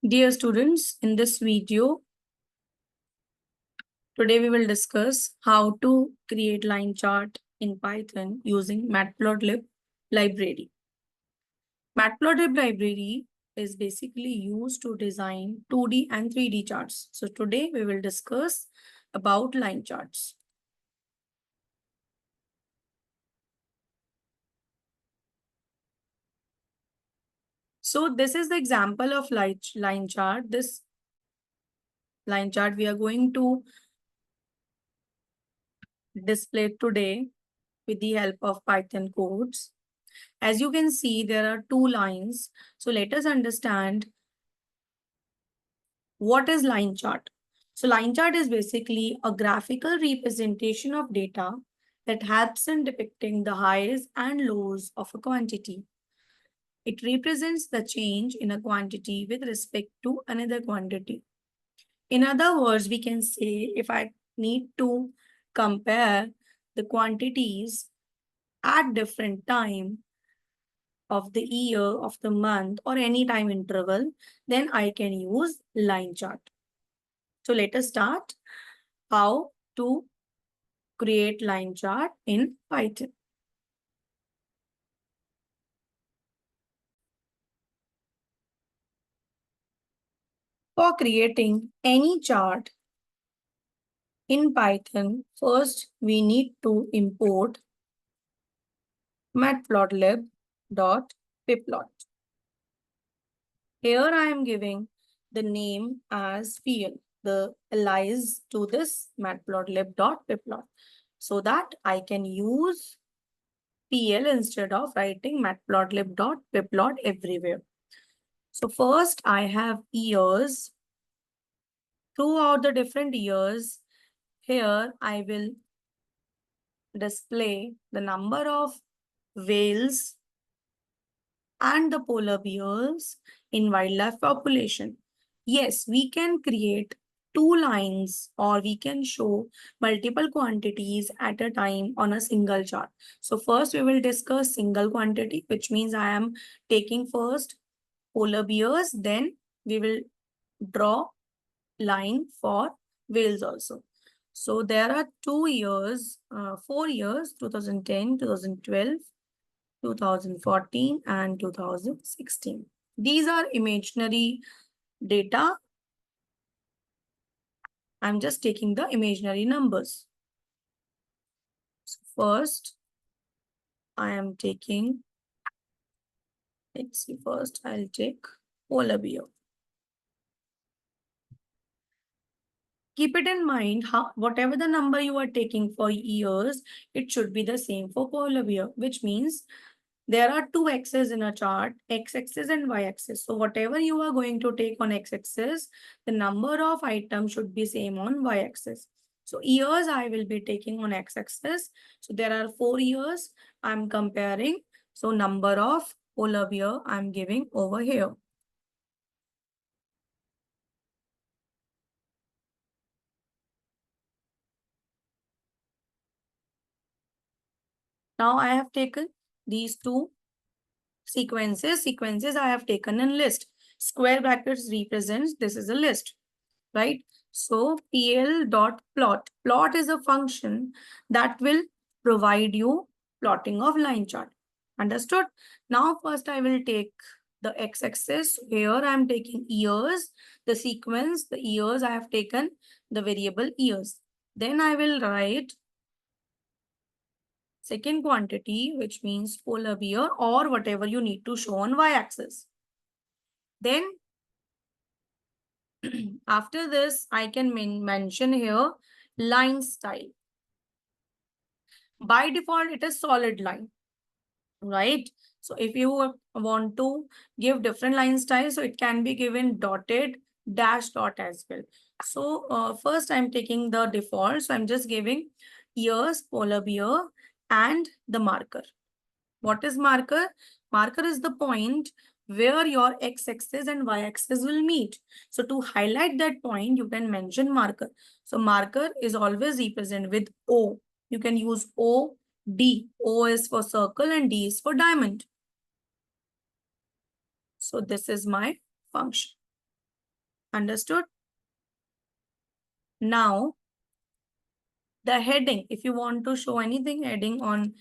Dear students, in this video, today we will discuss how to create line chart in Python using matplotlib library. Matplotlib library is basically used to design 2D and 3D charts. So today we will discuss about line charts. So this is the example of line chart. This line chart we are going to display today with the help of Python codes. As you can see, there are two lines. So let us understand what is line chart. So line chart is basically a graphical representation of data that helps in depicting the highs and lows of a quantity. It represents the change in a quantity with respect to another quantity. In other words, we can say if I need to compare the quantities at different time of the year, of the month, or any time interval, then I can use line chart. So let us start how to create line chart in Python. For creating any chart in Python, first we need to import matplotlib.pyplot. Here I am giving the name as PL, the alias to this matplotlib.pyplot, so that I can use PL instead of writing matplotlib.pyplot everywhere. So first I have years. Throughout the different years, here I will display the number of whales and the polar bears in wildlife population. Yes, we can create two lines or we can show multiple quantities at a time on a single chart. So first we will discuss single quantity, which means I am taking first polar bears, then we will draw line for whales also. So there are 2 years, 4 years, 2010, 2012, 2014, and 2016. These are imaginary data. I'm just taking the imaginary numbers. So first, I am taking, let's see, first I'll take polar bear. Keep it in mind, whatever the number you are taking for years, it should be the same for polar bear, which means there are two axes in a chart, x-axis and y-axis. So whatever you are going to take on x-axis, the number of items should be same on y-axis. So years I will be taking on x-axis. So there are 4 years I'm comparing. So number of polar bear I'm giving over here. Now I have taken these two sequences I have taken in list. Square brackets represents this is a list, right? So pl.plot. Plot is a function that will provide you plotting of line chart. Understood? Now first I will take the x-axis. Here I am taking years, the sequence, the years I have taken, the variable years. Then I will write second quantity, which means polar bear or whatever you need to show on y-axis. Then after this, I can mention here line style. By default, it is solid line, right? So if you want to give different line style, so it can be given dotted, dash dot as well. So first I'm taking the default. So I'm just giving years, polar bear, and the marker. What is marker? Marker is the point where your x-axis and y-axis will meet. So to highlight that point, you can mention marker. So marker is always represented with O. You can use O, D. O is for circle and D is for diamond. So this is my function. Understood? Now, the heading, if you want to show anything heading on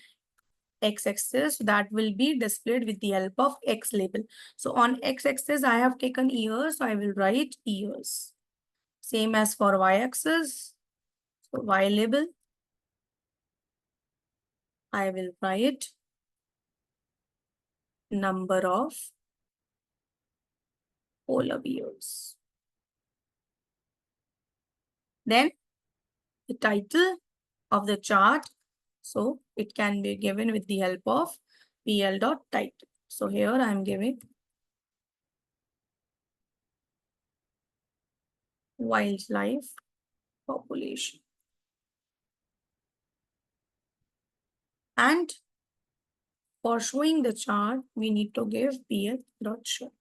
x-axis, that will be displayed with the help of x label. So on x-axis, I have taken years, so I will write years. Same as for y-axis, so y label, I will write number of polar bears. Then the title of the chart, so it can be given with the help of pl.title. So here I am giving wildlife population. And for showing the chart, we need to give pl.show.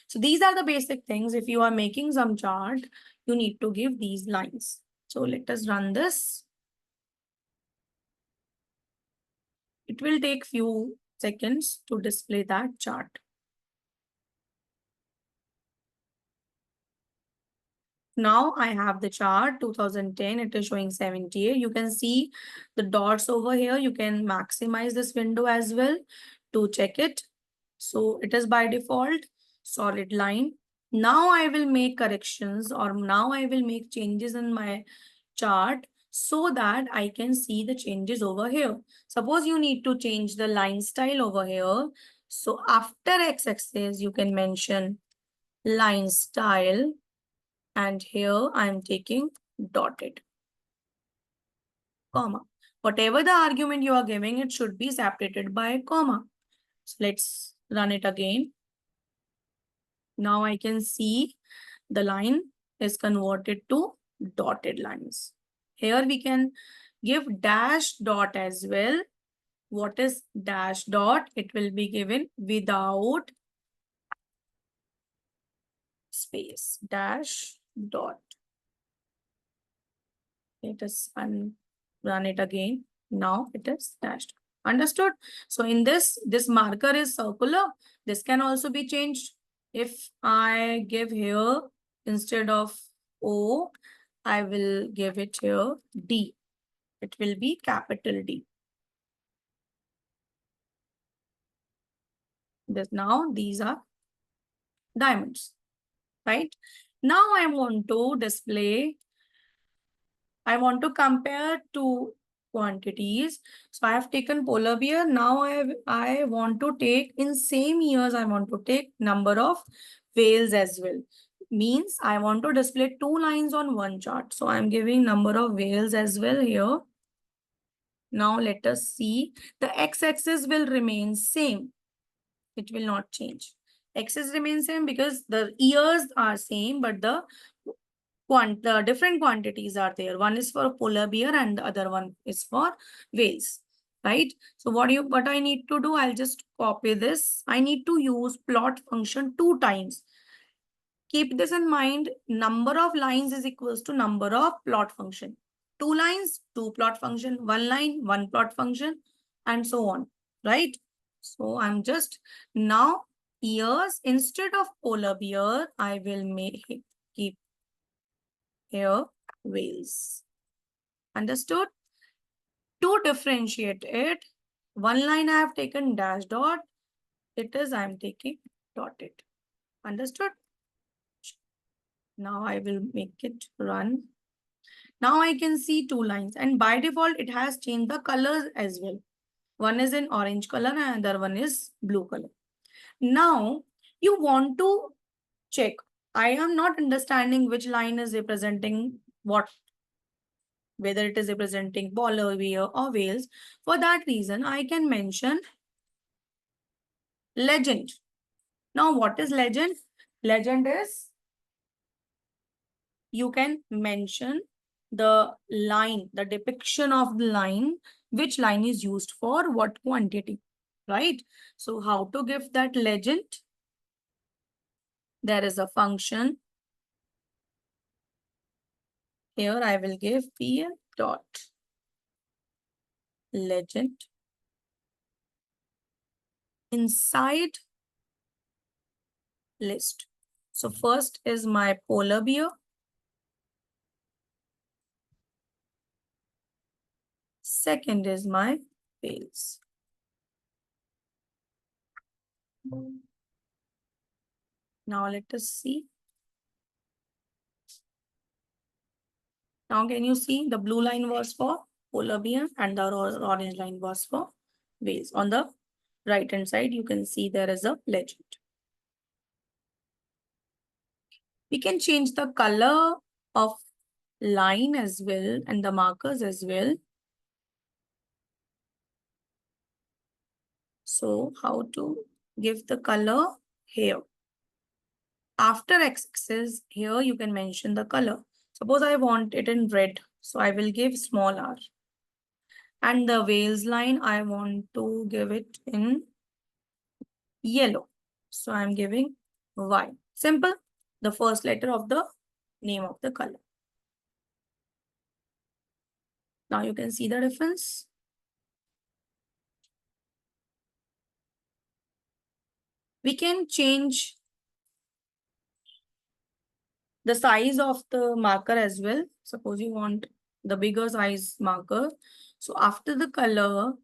So these are the basic things. If you are making some chart, you need to give these lines. So let us run this. It will take few seconds to display that chart. Now I have the chart 2010, it is showing 78. You can see the dots over here. You can maximize this window as well to check it. So it is by default solid line. Now I will make corrections, or now I will make changes in my chart so that I can see the changes over here. Suppose you need to change the line style over here. So after x-axis, you can mention line style. And here I am taking dotted, comma. Whatever the argument you are giving, it should be separated by a comma. So let's run it again. Now I can see the line is converted to dotted lines. Here we can give dash dot as well. What is dash dot? It will be given without space. Dash dot. Let us run it again. Now it is dashed. Understood? So in this marker is circular. This can also be changed. If I give here instead of O, I will give it here D. It will be capital D. Now these are diamonds, right? Now I want to display, I want to compare two quantities. So I have taken polar bear. Now I want to take in same years, I want to take number of whales as well. Means I want to display two lines on one chart. So I'm giving number of whales as well here. Now let us see. The x-axis will remain same. It will not change. Axis remains same because the years are same, but the different quantities are there. One is for polar bear and the other one is for whales, right? So what I need to do, I'll just copy this. I need to use plot function 2 times. Keep this in mind. Number of lines is equals to number of plot function. 2 lines, 2 plot function, 1 line, 1 plot function, and so on, right? So I'm just now years instead of polar bear, I will keep here whales. Understood? To differentiate it, one line I have taken dash dot. It is I am taking dotted. Understood? Now I will make it run. Now I can see 2 lines, and by default it has changed the colors as well. One is in orange color and another one is blue color. Now you want to check. I am not understanding which line is representing what, whether it is representing polar bear or whales. For that reason, I can mention legend. Now, what is legend? Legend is you can mention the line, the depiction of the line, which line is used for what quantity, right? So how to give that legend? There is a function. Here I will give p dot legend inside list. So first is my polar bear. Second is my whales. Now let us see. Now can you see the blue line was for polar bear and the orange line was for whales. On the right hand side, you can see there is a legend. We can change the color of line as well and the markers as well. So how to give the color here. After x-axis, here you can mention the color. Suppose I want it in red, so I will give small r. And the whales line, I want to give it in yellow. So I'm giving Y. Simple. The first letter of the name of the color. Now you can see the difference. We can change the size of the marker as well. Suppose you want the bigger size marker. So after the color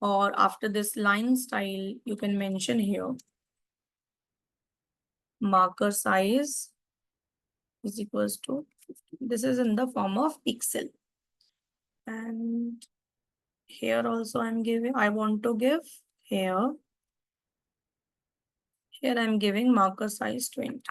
or after this line style, you can mention here marker size is equals to 50. This is in the form of pixel. And here also I want to give here I'm giving marker size 20.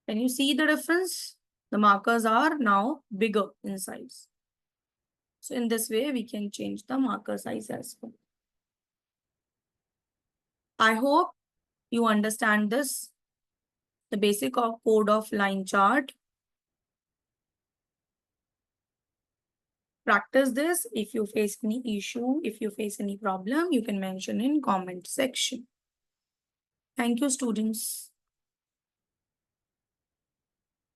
Can you see the difference? The markers are now bigger in size. So in this way, we can change the marker size as well. I hope you understand this, the basic of code of line chart. Practice this. If you face any issue, if you face any problem, you can mention in comment section. Thank you, students.